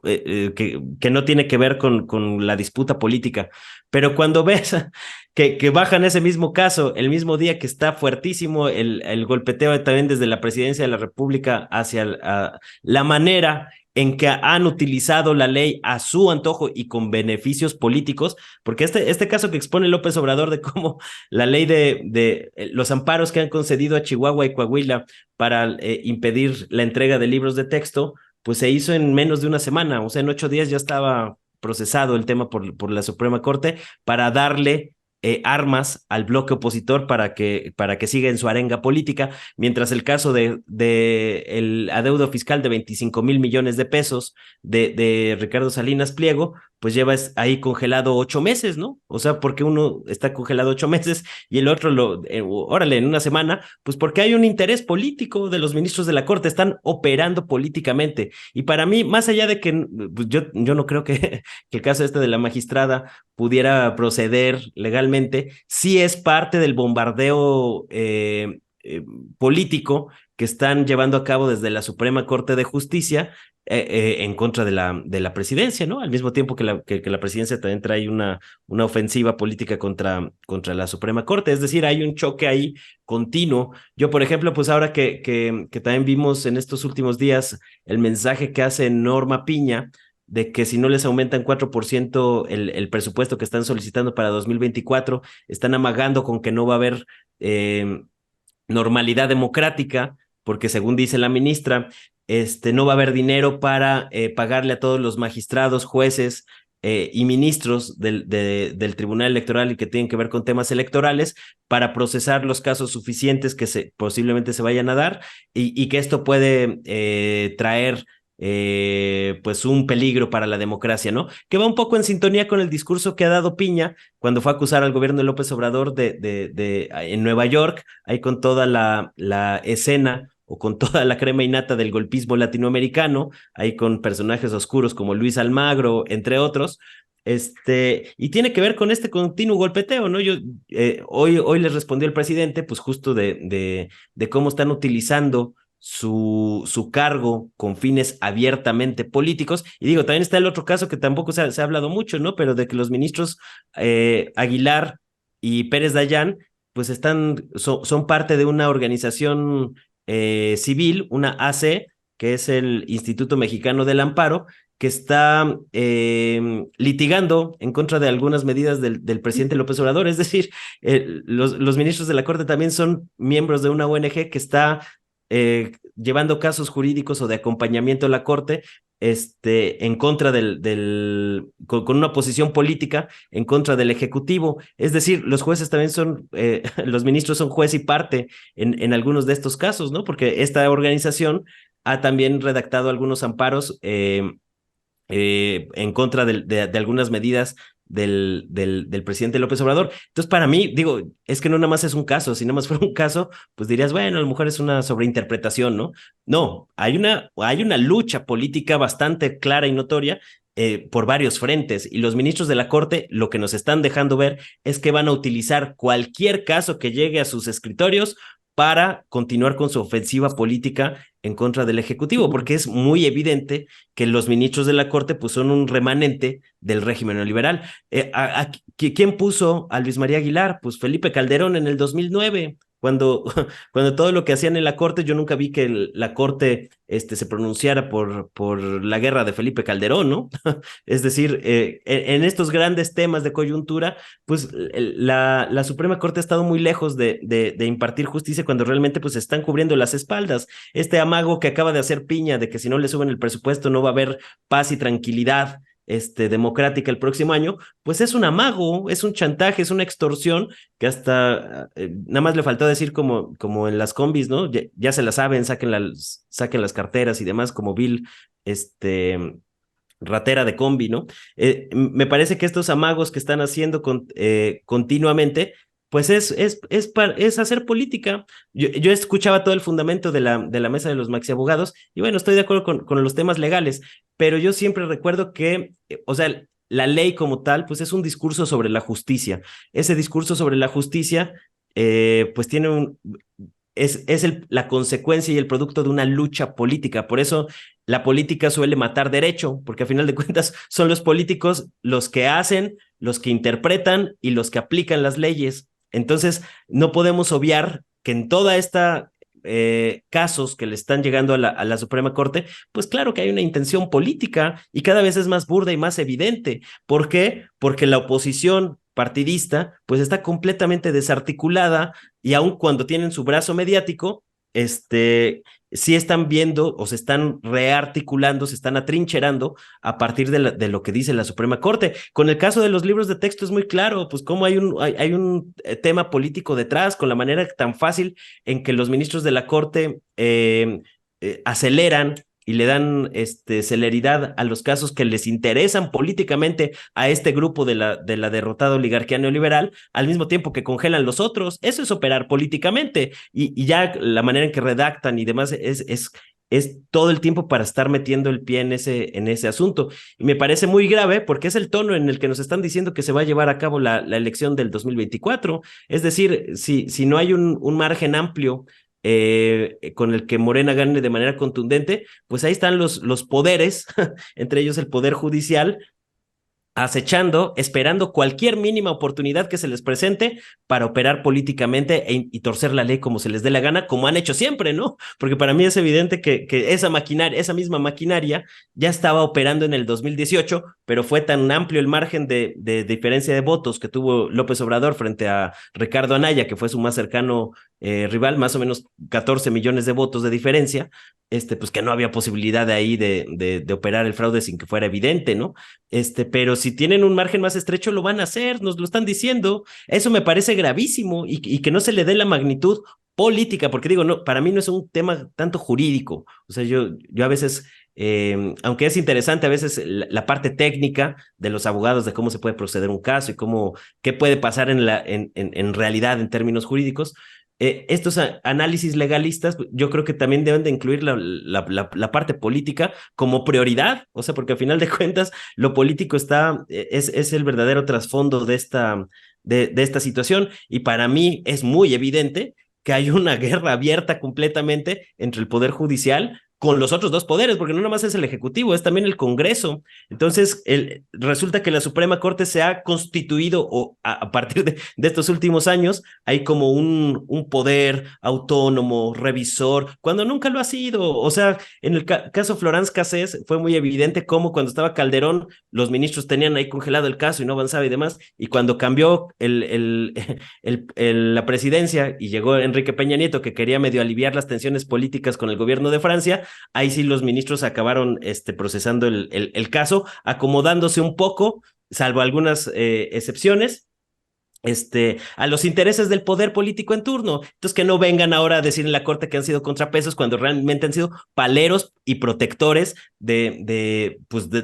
que no tiene que ver con la disputa política. Pero cuando ves que bajan ese mismo caso, el mismo día que está fuertísimo el golpeteo también desde la presidencia de la República hacia la manera en que han utilizado la ley a su antojo y con beneficios políticos, porque este caso que expone López Obrador de cómo la ley de los amparos que han concedido a Chihuahua y Coahuila para impedir la entrega de libros de texto, pues se hizo en menos de una semana. O sea, en 8 días ya estaba procesado el tema por la Suprema Corte para darle armas al bloque opositor para que siga en su arenga política, mientras el caso de el adeudo fiscal de 25,000 millones de pesos de Ricardo Salinas Pliego, pues lleva ahí congelado 8 meses, ¿no? O sea, porque uno está congelado 8 meses y el otro órale, en una semana, pues porque hay un interés político de los ministros de la Corte, están operando políticamente. Y para mí, más allá de que pues yo no creo que el caso de la magistrada pudiera proceder legalmente, sí es parte del bombardeo político que están llevando a cabo desde la Suprema Corte de Justicia en contra de la presidencia, ¿no? Al mismo tiempo que la presidencia también trae una ofensiva política contra la Suprema Corte. Es decir, hay un choque ahí continuo. Yo, por ejemplo, pues ahora que también vimos en estos últimos días el mensaje que hace Norma Piña de que si no les aumentan 4% el presupuesto que están solicitando para 2024, están amagando con que no va a haber normalidad democrática, porque según dice la ministra, no va a haber dinero para pagarle a todos los magistrados, jueces y ministros del Tribunal Electoral y que tienen que ver con temas electorales para procesar los casos suficientes que posiblemente se vayan a dar, y que esto puede traer pues un peligro para la democracia, ¿no? Que va un poco en sintonía con el discurso que ha dado Piña cuando fue a acusar al gobierno de López Obrador en Nueva York, ahí con toda la escena o con toda la crema innata del golpismo latinoamericano, ahí con personajes oscuros como Luis Almagro, entre otros. Y tiene que ver con este continuo golpeteo, ¿no? Hoy les respondió el presidente, pues justo de cómo están utilizando su cargo con fines abiertamente políticos. Y digo, también está el otro caso que tampoco se ha hablado mucho, ¿no? Pero de que los ministros Aguilar y Pérez Dayán, pues son parte de una organización civil, una AC, que es el Instituto Mexicano del Amparo, que está litigando en contra de algunas medidas del presidente López Obrador. Es decir, los ministros de la Corte también son miembros de una ONG que está llevando casos jurídicos o de acompañamiento a la Corte en contra con una posición política en contra del Ejecutivo. Es decir, los jueces también los ministros son juez y parte en algunos de estos casos, ¿no? Porque esta organización ha también redactado algunos amparos en contra de algunas medidas del presidente López Obrador. Entonces, para mí, digo, es que no nada más es un caso. Si nada más fuera un caso, pues dirías, bueno, a lo mejor es una sobreinterpretación, ¿no? No, hay una lucha política bastante clara y notoria por varios frentes, y los ministros de la Corte lo que nos están dejando ver es que van a utilizar cualquier caso que llegue a sus escritorios para continuar con su ofensiva política en contra del Ejecutivo, porque es muy evidente que los ministros de la Corte pues son un remanente del régimen neoliberal. ¿Quién puso a Luis María Aguilar? Pues Felipe Calderón en el 2009. cuando, cuando todo lo que hacían en la corte, yo nunca vi que la corte se pronunciara por la guerra de Felipe Calderón, ¿no? Es decir, en estos grandes temas de coyuntura, pues la Suprema Corte ha estado muy lejos de impartir justicia cuando realmente pues están cubriendo las espaldas. Este amago que acaba de hacer piña de que si no le suben el presupuesto no va a haber paz y tranquilidad democrática el próximo año, pues es un amago, es un chantaje, es una extorsión que hasta nada más le faltó decir como en las combis, ¿no? Ya se la saben, saquen las carteras y demás, como Bill, ratera de combi, ¿no? Me parece que estos amagos que están haciendo continuamente, pues es hacer política. Yo escuchaba todo el fundamento de la mesa de los maxi abogados y bueno, estoy de acuerdo con los temas legales, pero yo siempre recuerdo que, o sea, la ley como tal, pues es un discurso sobre la justicia. Ese discurso sobre la justicia, pues es la consecuencia y el producto de una lucha política. Por eso la política suele matar derecho, porque a final de cuentas son los políticos los que hacen, los que interpretan y los que aplican las leyes. Entonces, no podemos obviar que en toda esta casos que le están llegando a la Suprema Corte, pues claro que hay una intención política y cada vez es más burda y más evidente. ¿Por qué? Porque la oposición partidista pues está completamente desarticulada y aun cuando tienen su brazo mediático, sí están viendo o se están rearticulando, se están atrincherando a partir de lo que dice la Suprema Corte. Con el caso de los libros de texto es muy claro, pues cómo hay un tema político detrás, con la manera tan fácil en que los ministros de la Corte aceleran y le dan celeridad a los casos que les interesan políticamente a este grupo de la derrotada oligarquía neoliberal, al mismo tiempo que congelan los otros. Eso es operar políticamente y ya la manera en que redactan y demás es todo el tiempo para estar metiendo el pie en ese asunto. Y me parece muy grave porque es el tono en el que nos están diciendo que se va a llevar a cabo la elección del 2024. Es decir, si no hay un margen amplio con el que Morena gane de manera contundente, pues ahí están los poderes, entre ellos el poder judicial, acechando, esperando cualquier mínima oportunidad que se les presente para operar políticamente y torcer la ley como se les dé la gana, como han hecho siempre, ¿no? Porque para mí es evidente que esa misma maquinaria ya estaba operando en el 2018, pero fue tan amplio el margen de diferencia de votos que tuvo López Obrador frente a Ricardo Anaya, que fue su más cercano rival, más o menos 14 millones de votos de diferencia, pues que no había posibilidad de ahí de operar el fraude sin que fuera evidente, ¿no? Pero si tienen un margen más estrecho, lo van a hacer, nos lo están diciendo. Eso me parece gravísimo y que no se le dé la magnitud política, porque digo, no, para mí no es un tema tanto jurídico. O sea, yo a veces, aunque es interesante a veces la parte técnica de los abogados de cómo se puede proceder un caso y qué puede pasar en realidad en términos jurídicos, estos análisis legalistas, yo creo que también deben de incluir la parte política como prioridad, o sea, porque al final de cuentas lo político es el verdadero trasfondo de esta situación y para mí es muy evidente que hay una guerra abierta completamente entre el Poder Judicial con los otros dos poderes, porque no nada más es el Ejecutivo, es también el Congreso. Entonces, resulta que la Suprema Corte se ha constituido, o a partir de estos últimos años, hay como un poder autónomo, revisor, cuando nunca lo ha sido. O sea, en el caso Florence Cassés fue muy evidente cómo cuando estaba Calderón, los ministros tenían ahí congelado el caso y no avanzaba y demás, y cuando cambió la presidencia y llegó Enrique Peña Nieto, que quería medio aliviar las tensiones políticas con el gobierno de Francia, ahí sí los ministros acabaron procesando el caso, acomodándose un poco, salvo algunas excepciones, a los intereses del poder político en turno. Entonces, que no vengan ahora a decir en la corte que han sido contrapesos cuando realmente han sido paleros y protectores de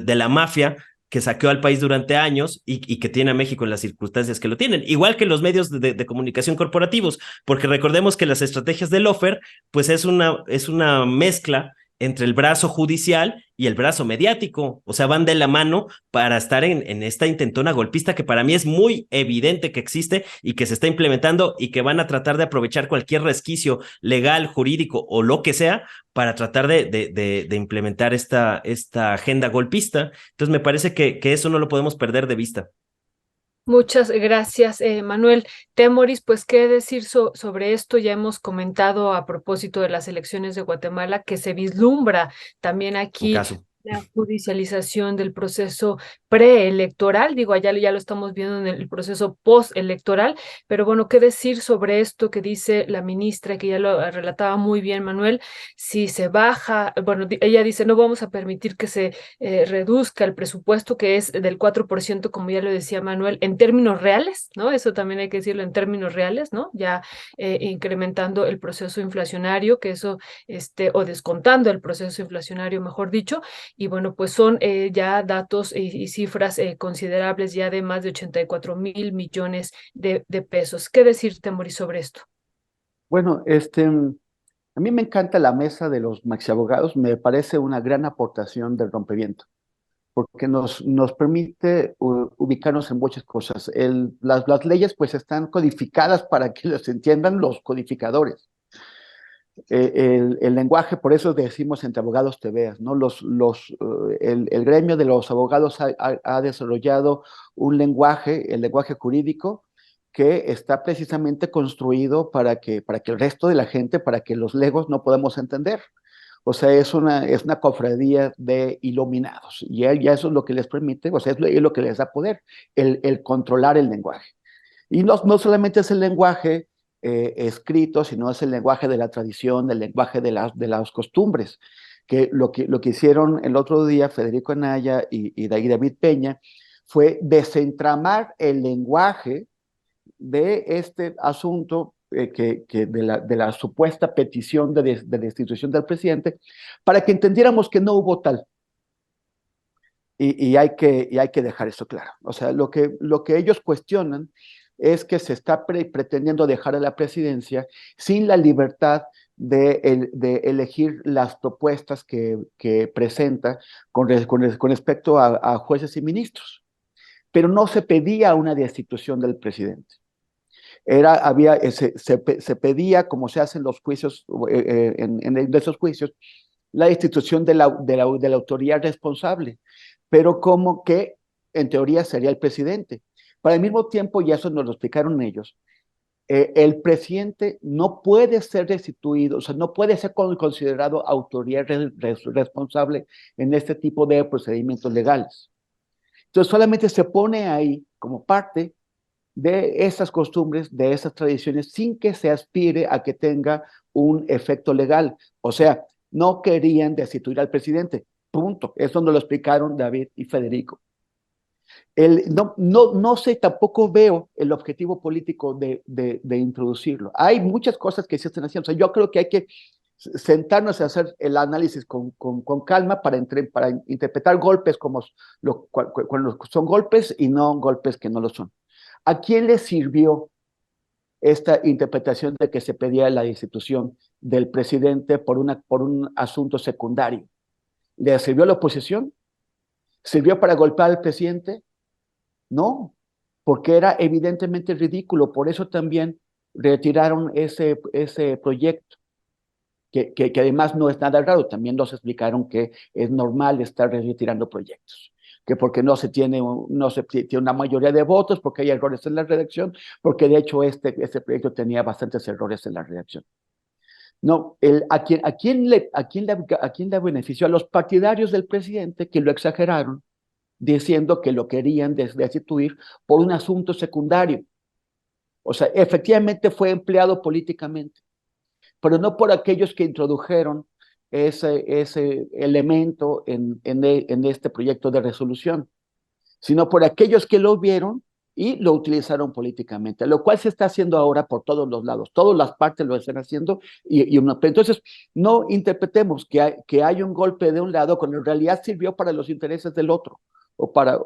la mafia que saqueó al país durante años y que tiene a México en las circunstancias que lo tienen, igual que los medios de comunicación corporativos, porque recordemos que las estrategias del Lofer, pues es una mezcla entre el brazo judicial y el brazo mediático, o sea, van de la mano para estar en esta intentona golpista que para mí es muy evidente que existe y que se está implementando y que van a tratar de aprovechar cualquier resquicio legal, jurídico o lo que sea para tratar de implementar esta agenda golpista. Entonces me parece que eso no lo podemos perder de vista. Muchas gracias, Manuel. Temoris, pues, ¿qué decir sobre esto? Ya hemos comentado a propósito de las elecciones de Guatemala que se vislumbra también Un aquí caso. la judicialización del proceso preelectoral. Digo, allá ya lo estamos viendo en el proceso postelectoral, pero bueno, ¿qué decir sobre esto que dice la ministra, que ya lo relataba muy bien, Manuel? Si se baja, bueno, ella dice, no vamos a permitir que se reduzca el presupuesto, que es del 4%, como ya lo decía Manuel, en términos reales, ¿no? Eso también hay que decirlo en términos reales, ¿no? Ya incrementando el proceso inflacionario, que eso, o descontando el proceso inflacionario, mejor dicho, y bueno, pues son ya datos y cifras considerables, ya de más de 84.000 millones de pesos. ¿Qué decir, Temori, sobre esto? Bueno, a mí me encanta la mesa de los maxiabogados, me parece una gran aportación del rompeviento, porque nos permite ubicarnos en muchas cosas. Las leyes pues están codificadas para que las entiendan los codificadores. El lenguaje, por eso decimos entre abogados te veas, ¿no? El gremio de los abogados ha desarrollado un lenguaje, el lenguaje jurídico, que está precisamente construido para que el resto de la gente, para que los legos no podamos entender. O sea, es una cofradía de iluminados y ya eso es lo que les permite, o sea, es lo que les da poder, el controlar el lenguaje. Y no solamente es el lenguaje escrito, sino es el lenguaje de la tradición, el lenguaje de las costumbres, que lo que hicieron el otro día Federico Anaya y David Peña fue desentramar el lenguaje de este asunto de la supuesta petición de destitución del presidente, para que entendiéramos que no hubo tal. Y hay que dejar eso claro. O sea, lo que ellos cuestionan es que se está pretendiendo dejar a la presidencia sin la libertad de elegir las propuestas que presenta con respecto a jueces y ministros. Pero no se pedía una destitución del presidente. Se pedía, como se hacen los juicios, en esos juicios, la destitución de la autoridad responsable, pero como que en teoría sería el presidente. Para el mismo tiempo, y eso nos lo explicaron ellos, el presidente no puede ser destituido, o sea, no puede ser considerado autoridad responsable en este tipo de procedimientos legales. Entonces, solamente se pone ahí como parte de esas costumbres, de esas tradiciones, sin que se aspire a que tenga un efecto legal. O sea, no querían destituir al presidente. Punto. Eso nos lo explicaron David y Federico. No sé, tampoco veo el objetivo político de introducirlo. Hay muchas cosas que se están haciendo. O sea, yo creo que hay que sentarnos a hacer el análisis con calma para interpretar golpes como cuando son golpes y no golpes que no lo son. ¿A quién le sirvió esta interpretación de que se pedía la destitución del presidente por un asunto secundario? ¿Le sirvió a la oposición? ¿Sirvió para golpear al presidente? No, porque era evidentemente ridículo. Por eso también retiraron ese proyecto, que además no es nada raro. También nos explicaron que es normal estar retirando proyectos, que porque no se tiene una mayoría de votos, porque hay errores en la redacción, porque de hecho este proyecto tenía bastantes errores en la redacción. No, ¿a quién le benefició? A los partidarios del presidente, que lo exageraron, diciendo que lo querían destituir por un asunto secundario. O sea, efectivamente fue empleado políticamente, pero no por aquellos que introdujeron ese elemento en este proyecto de resolución, sino por aquellos que lo vieron y lo utilizaron políticamente, lo cual se está haciendo ahora por todos los lados, todas las partes lo están haciendo, entonces no interpretemos que hay un golpe de un lado cuando en realidad sirvió para los intereses del otro, o para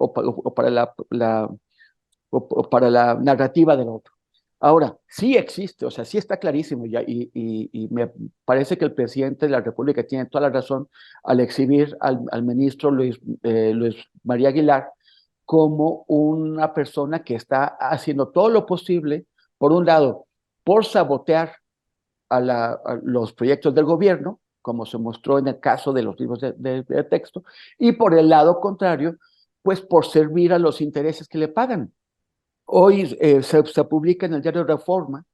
la narrativa del otro. Ahora, sí existe, o sea, sí está clarísimo ya, y me parece que el presidente de la República tiene toda la razón al exhibir al ministro Luis María Aguilar como una persona que está haciendo todo lo posible, por un lado, por sabotear a los proyectos del gobierno, como se mostró en el caso de los libros de texto, y por el lado contrario, pues por servir a los intereses que le pagan. Hoy se publica en el diario Reforma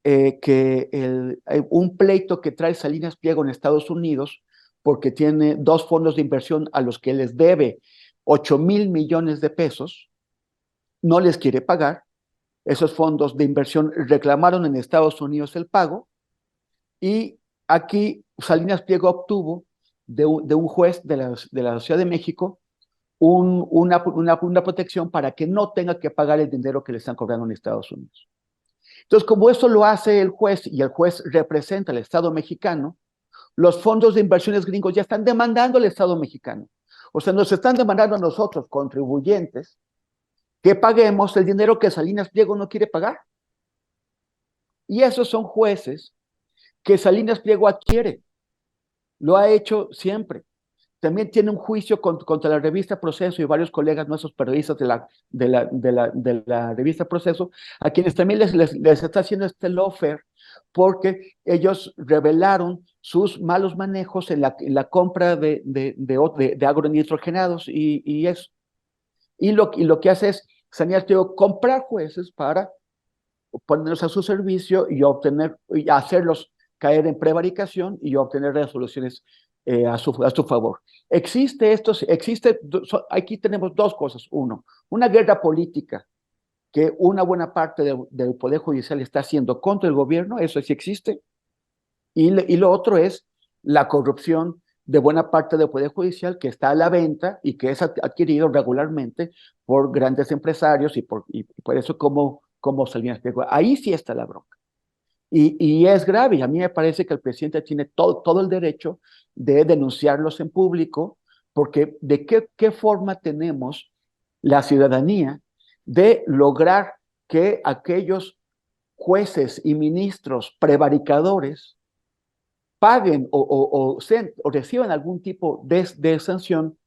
que hay un pleito que trae Salinas Pliego en Estados Unidos porque tiene 2 fondos de inversión a los que les debe 8,000 millones de pesos, no les quiere pagar. Esos fondos de inversión reclamaron en Estados Unidos el pago y aquí Salinas Pliego obtuvo de un juez de la Ciudad de México una protección para que no tenga que pagar el dinero que le están cobrando en Estados Unidos. Entonces, como eso lo hace el juez y el juez representa al Estado mexicano, los fondos de inversiones gringos ya están demandando al Estado mexicano. O sea, nos están demandando a nosotros, contribuyentes, que paguemos el dinero que Salinas Pliego no quiere pagar. Y esos son jueces que Salinas Pliego adquiere. Lo ha hecho siempre. También tiene un juicio contra la revista Proceso y varios colegas nuestros periodistas de la revista Proceso, a quienes también les está haciendo este lawfare porque ellos revelaron sus malos manejos en la compra de agronitrogenados y eso. Y lo que hace es Salinas Pliego comprar jueces para ponerlos a su servicio y hacerlos caer en prevaricación y obtener resoluciones a su favor. Aquí tenemos 2 cosas. Uno, una guerra política que una buena parte del Poder Judicial está haciendo contra el gobierno, eso sí existe, y lo otro es la corrupción de buena parte del Poder Judicial que está a la venta y que es adquirido regularmente por grandes empresarios y por eso como Salinas Pliego. Ahí sí está la bronca. Y es grave, y a mí me parece que el presidente tiene todo el derecho de denunciarlos en público, porque ¿de qué forma tenemos la ciudadanía de lograr que aquellos jueces y ministros prevaricadores paguen o reciban algún tipo de sanción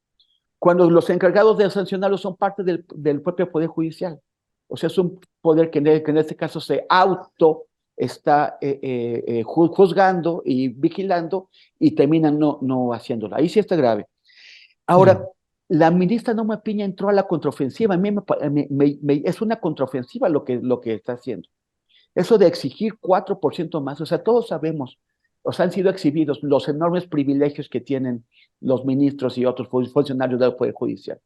cuando los encargados de sancionarlos son parte del propio Poder Judicial? O sea, es un poder que en este caso se está juzgando y vigilando y terminan no haciéndolo. Ahí sí está grave. Ahora, la ministra Norma Piña entró a la contraofensiva. A mí es una contraofensiva lo que está haciendo. Eso de exigir 4% más, o sea, todos sabemos, o sea, han sido exhibidos los enormes privilegios que tienen los ministros y otros funcionarios del Poder Judicial.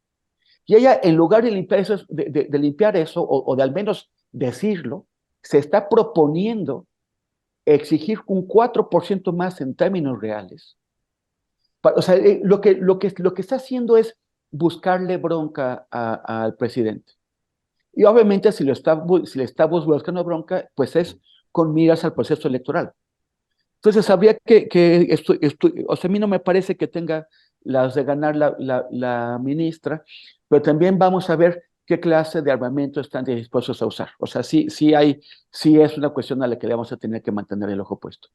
Y ella, en lugar de limpiar eso o de al menos decirlo, se está proponiendo exigir un 4% más en términos reales. O sea, lo que está haciendo es buscarle bronca al presidente. Y obviamente si le estamos buscando bronca, pues es con miras al proceso electoral. Entonces habría o sea, a mí no me parece que tenga las de ganar la ministra, pero también vamos a ver qué clase de armamento están dispuestos a usar. O sea, sí es una cuestión a la que le vamos a tener que mantener el ojo puesto.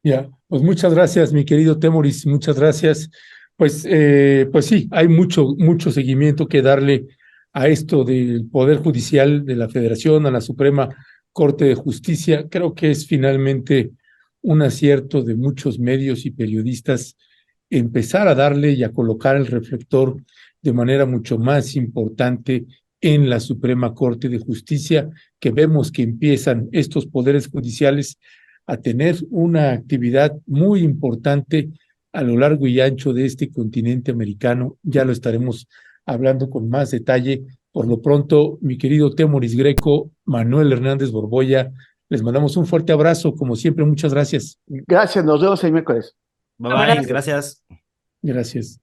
Ya, pues muchas gracias, mi querido Temoris, muchas gracias. Pues sí, hay mucho seguimiento que darle a esto del Poder Judicial de la Federación, a la Suprema Corte de Justicia. Creo que es finalmente un acierto de muchos medios y periodistas empezar a darle y a colocar el reflector de manera mucho más importante en la Suprema Corte de Justicia, que vemos que empiezan estos poderes judiciales a tener una actividad muy importante a lo largo y ancho de este continente americano. Ya lo estaremos hablando con más detalle. Por lo pronto, mi querido Temoris Greco, Manuel Hernández Borboya, les mandamos un fuerte abrazo. Como siempre, muchas gracias. Gracias, nos vemos el miércoles. Bye bye, gracias. Gracias.